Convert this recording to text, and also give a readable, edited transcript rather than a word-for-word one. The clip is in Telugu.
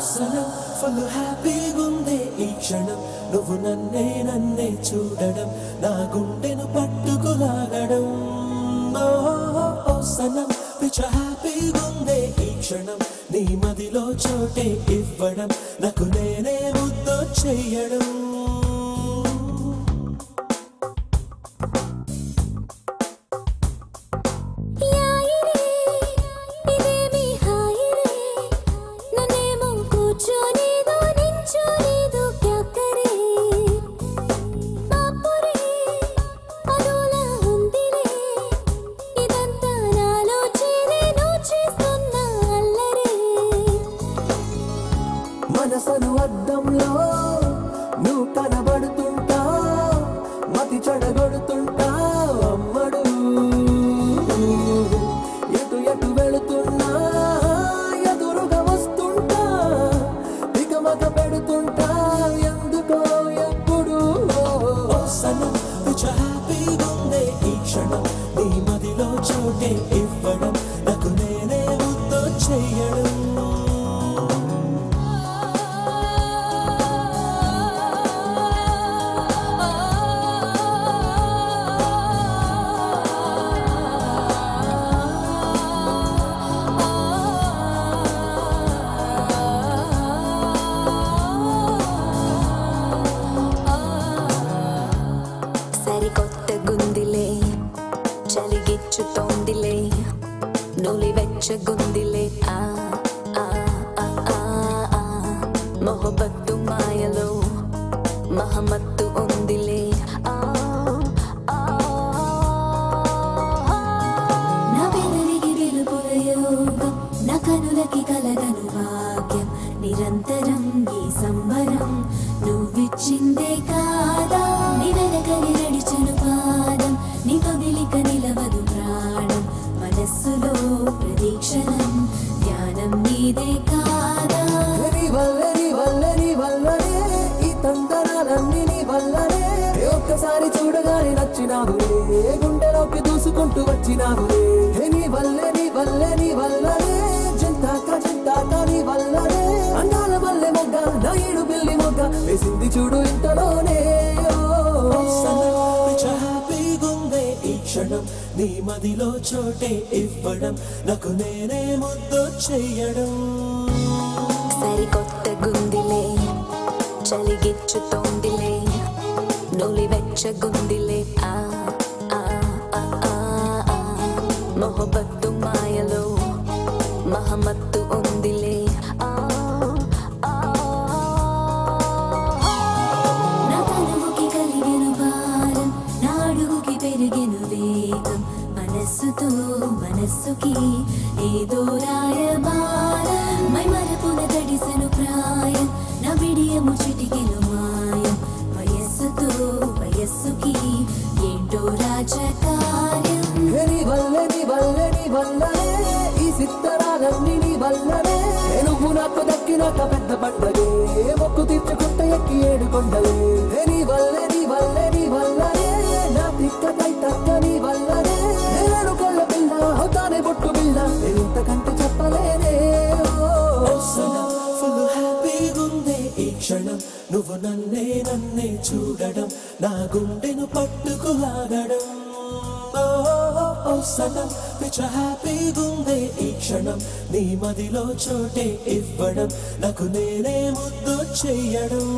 సనం ఫుల్ హ్యాపీగుందే ఈ క్షణం నువ్వు నన్నే చూడడం నా గుండెను పట్టుకులాగడం ఓ సనం పిచ్చ హ్యాపీగుందే ఈ క్షణం నీ మదిలో చోటే ఇవ్వడం నాకు నేనే ముద్దు చెయ్యడం మనసను అద్దంలో నువ్వు కనబడుతుంటా మతి చెడగొడుతుంటా అమ్మడు ఎటు ఎటు వెళుతున్నా ఎదురుగా వస్తుంటా దిగమగ పెడుతుంటా ఎందుకో ఎప్పుడు సనం పిచ్చ హ్యాపీగుందే ఈ క్షణం నీ మదిలో చోటే ఇవ్వడం నాకు నేనే ముద్దు చెయ్యడం చలిగిచ్చుతోందిలే నులివెచ్చగుందిలే మొహబత్తు మాయలో మహమత్తు ఉందిలే నా పెదవికి వెలుపుల యోగం నా కనులకి కలగను భాగ్యం నిరంతరం ఈ సంబరం నువ్విచ్చిందే కాదా నీ వెనకని నడిచను పాదం నీ తొదిలిక నిలవదు ప్రాణం మనస్సులో ప్రదీక్షణం ధ్యానం నీదే కాదా నీ వల్లనే ఈ తందనాలన్నీ నీ వల్లనే ఒక్కసారి చూడగానే నచ్చినావులే గుండెలోకి దూసుకుంటూ వచ్చినావులే నీ వల్లనే చింతాక నీ వల్లనే అందాల మల్లె మొగ్గ నా ఏడు పిల్లి మొగ్గ వేసింది చూడు ఇంతలోనే హ్యాపీగుందే ఈ క్షణం నీ మదిలో చోటే ఇవ్వడం నాకు నేనే ముద్దు చెయ్యడం సరికొత్త గుందిలే చలిగిచ్చుతోందిలే నులివెచ్చగుందిలే మొహబత్తు మాయలో మహమత్తు ఉందిలే నా తనువుకి కలిగెను భారం నా అడుగుకి పెరిగెను వేగం మనస్సుతో మనస్సుకి ఏదో రాయబారం మై మరపున తడిసెను ప్రాయం నా బిడియము చిటికెను మాయం వయస్సుకి ఏంటో రాజకార్యం నీ వల్లనే ఈ సిత్తరాలన్నీ నీ వల్లనే నువ్వు నాకు దక్కినాక పెద్ద పండగే మొక్కు తీర్చుకుంటే ఎక్కి ఏడు కొండలే నీ వల్లనే నా తిక్కకై తక్క నీ వల్లనే నేను కొల్ల పిల్ల అవుతానే బొట్టు పిల్ల ఇంతకంటే చెప్పలేనే ఫుల్ హ్యాపీగుందే ఈ క్షణం నువ్వు నన్నే చూడడం నా గుండెను పట్టుకులాగడం సనం పిచ్చ హ్యాపీగుందే ఈ క్షణం నీ మదిలో చోటే ఇవ్వడం నాకు నేనే ముద్దు చెయ్యడం